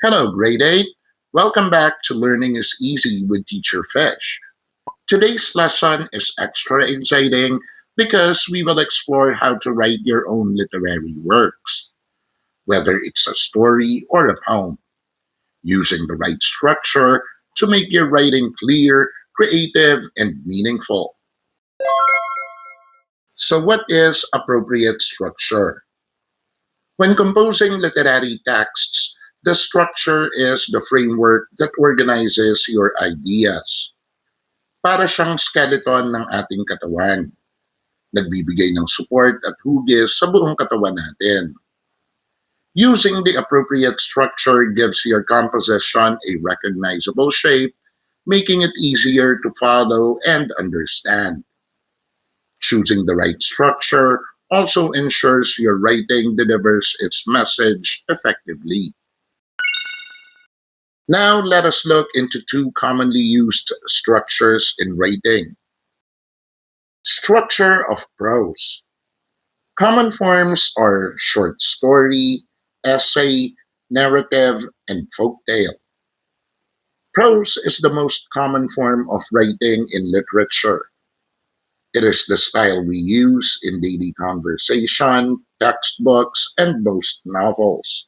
Hello, grade 8. Welcome back to Learning is Easy with Teacher Fish. Today's lesson is extra exciting because we will explore how to write your own literary works, whether it's a story or a poem, using the right structure to make your writing clear, creative, and meaningful. So, what is appropriate structure? When composing literary texts, the structure is the framework that organizes your ideas. Para siyang skeleton ng ating katawan. Nagbibigay ng support at hugis sa buong katawan natin. Using the appropriate structure gives your composition a recognizable shape, making it easier to follow and understand. Choosing the right structure also ensures your writing delivers its message effectively. Now let us look into two commonly used structures in writing. Structure of prose. Common forms are short story, essay, narrative, and folktale. Prose is the most common form of writing in literature. It is the style we use in daily conversation, textbooks, and most novels.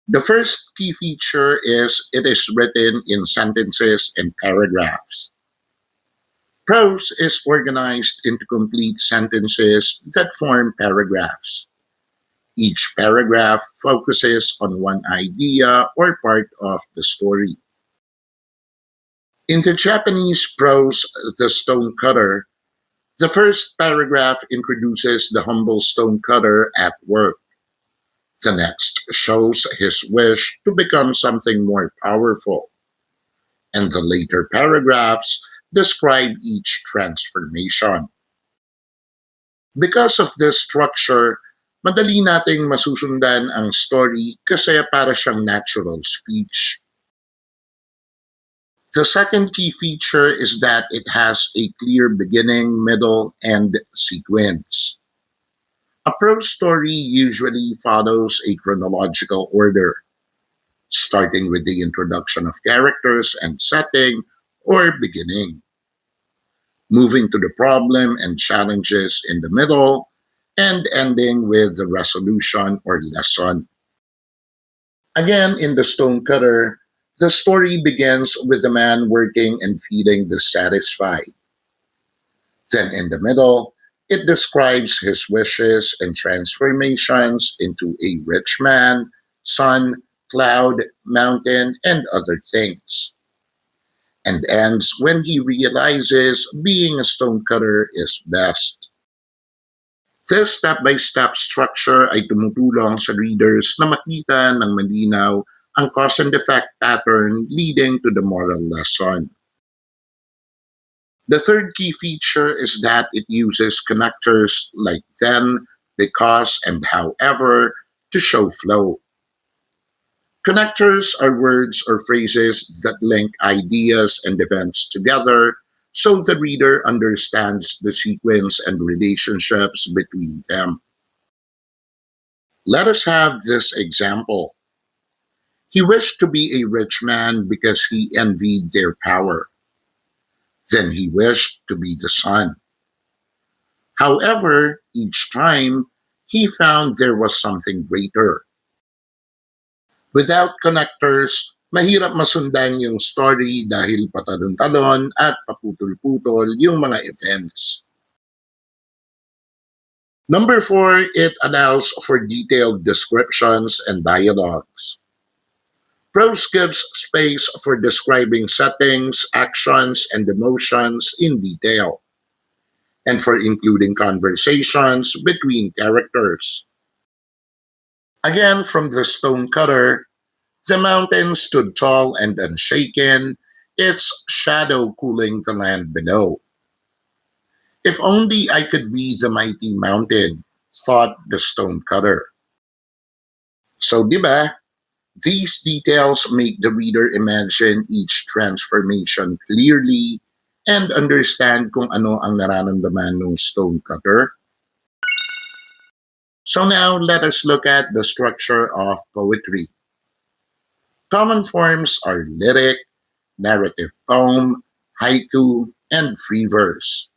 The first key feature is it is written in sentences and paragraphs. Prose is organized into complete sentences that form paragraphs. Each paragraph focuses on one idea or part of the story. In the Japanese prose, The Stonecutter, the first paragraph introduces the humble stonecutter at work. The next shows his wish to become something more powerful, and the later paragraphs describe each transformation. Because of this structure, madali nating masusundan ang story kasi para siyang natural speech. The second key feature is that it has a clear beginning, middle, and sequence. A prose story usually follows a chronological order, starting with the introduction of characters and setting or beginning, moving to the problem and challenges in the middle, and ending with the resolution or lesson. Again, in The Stonecutter, the story begins with the man working and feeling dissatisfied. Then, in the middle, it describes his wishes and transformations into a rich man, sun, cloud, mountain, and other things, and ends when he realizes being a stonecutter is best. This step-by-step structure ay tumutulong sa readers na makita ng malinaw ang cause and effect pattern leading to the moral lesson. The third key feature is that it uses connectors like then, because, and however to show flow. Connectors are words or phrases that link ideas and events together so the reader understands the sequence and relationships between them. Let us have this example. He wished to be a rich man because he envied their power. Then he wished to be the sun. However, each time, he found there was something greater. Without connectors, mahirap masundan yung story dahil patalon-talon at paputol-putol yung mga events. Number 4, it allows for detailed descriptions and dialogues. Prose gives space for describing settings, actions, and emotions in detail, and for including conversations between characters. Again, from The Stonecutter, the mountain stood tall and unshaken, its shadow cooling the land below. If only I could be the mighty mountain, thought the stonecutter. So, di ba? These details make the reader imagine each transformation clearly and understand kung ano ang nararamdaman ng stonecutter. So now let us look at the structure of poetry. Common forms are lyric, narrative poem, haiku, and free verse.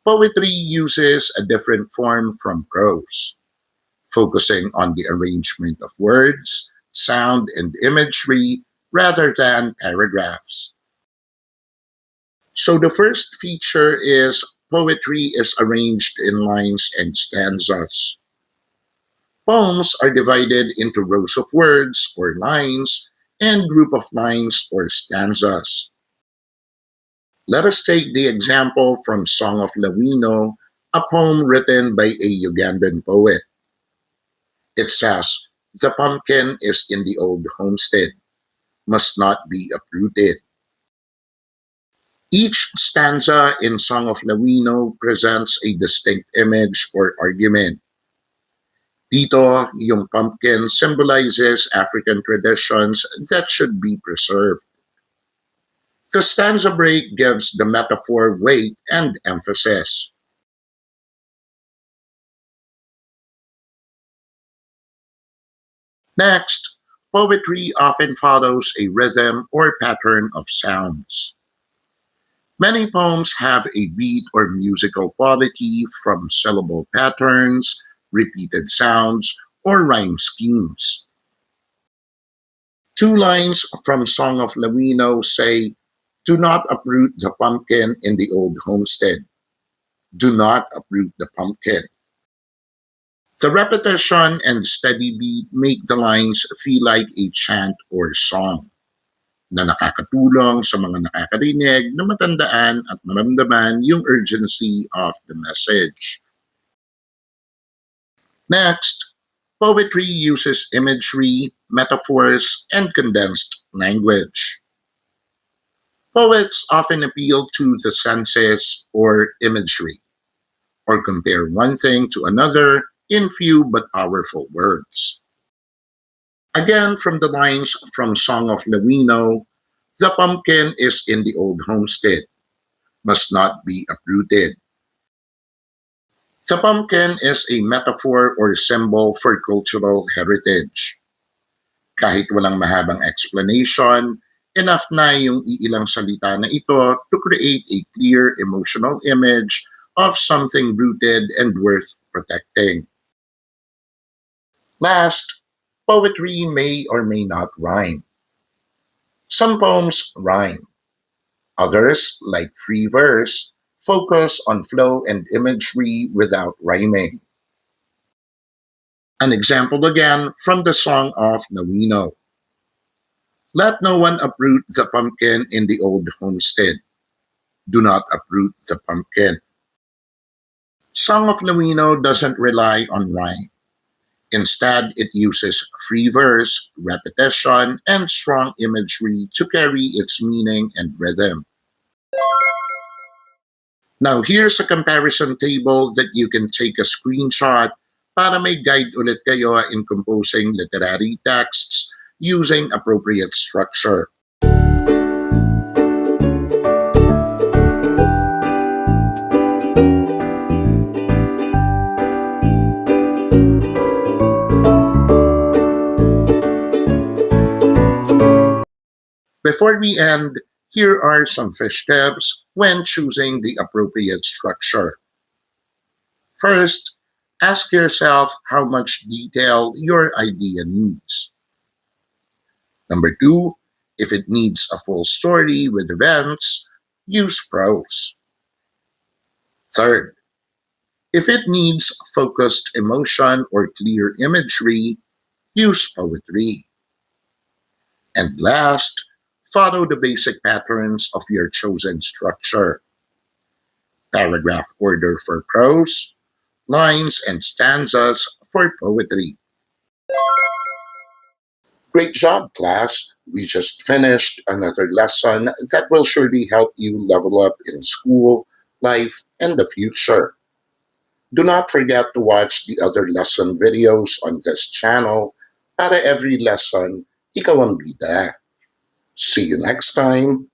Poetry uses a different form from prose, focusing on the arrangement of words, sound, and imagery rather than paragraphs. So the first feature is poetry is arranged in lines and stanzas. Poems are divided into rows of words or lines and group of lines or stanzas. Let us take the example from Song of Lawino, a poem written by a Ugandan poet. It says, "The pumpkin is in the old homestead, must not be uprooted." Each stanza in Song of Lawino presents a distinct image or argument. Dito, yung pumpkin symbolizes African traditions that should be preserved. The stanza break gives the metaphor weight and emphasis. Next, poetry often follows a rhythm or pattern of sounds. Many poems have a beat or musical quality from syllable patterns, repeated sounds, or rhyme schemes. Two lines from Song of Lawino say, "Do not uproot the pumpkin in the old homestead. Do not uproot the pumpkin." The repetition and steady beat make the lines feel like a chant or song na nakakatulong sa mga nakakarinig na matandaan at maramdaman yung urgency of the message. Next, poetry uses imagery, metaphors, and condensed language. Poets often appeal to the senses or imagery, or compare one thing to another in few but powerful words. Again, from the lines from Song of Lawino, "The pumpkin is in the old homestead, must not be uprooted." The pumpkin is a metaphor or symbol for cultural heritage. Kahit walang mahabang explanation, enough na yung iilang salita na ito to create a clear emotional image of something rooted and worth protecting. Last, poetry may or may not rhyme. Some poems rhyme. Others, like free verse, focus on flow and imagery without rhyming. An example again from the Song of Lawino. "Let no one uproot the pumpkin in the old homestead. Do not uproot the pumpkin." Song of Lawino doesn't rely on rhyme. Instead, it uses free verse, repetition, and strong imagery to carry its meaning and rhythm. Now, here's a comparison table that you can take a screenshot para may guide ulit kayo in composing literary texts using appropriate structure. Before we end, here are some fish tips when choosing the appropriate structure. First, ask yourself how much detail your idea needs. Number two, if it needs a full story with events, use prose. Third, if it needs focused emotion or clear imagery, use poetry. And last, follow the basic patterns of your chosen structure. Paragraph order for prose, lines and stanzas for poetry. Great job, class! We just finished another lesson that will surely help you level up in school, life, and the future. Do not forget to watch the other lesson videos on this channel para every lesson, ikaw ang bida. See you next time.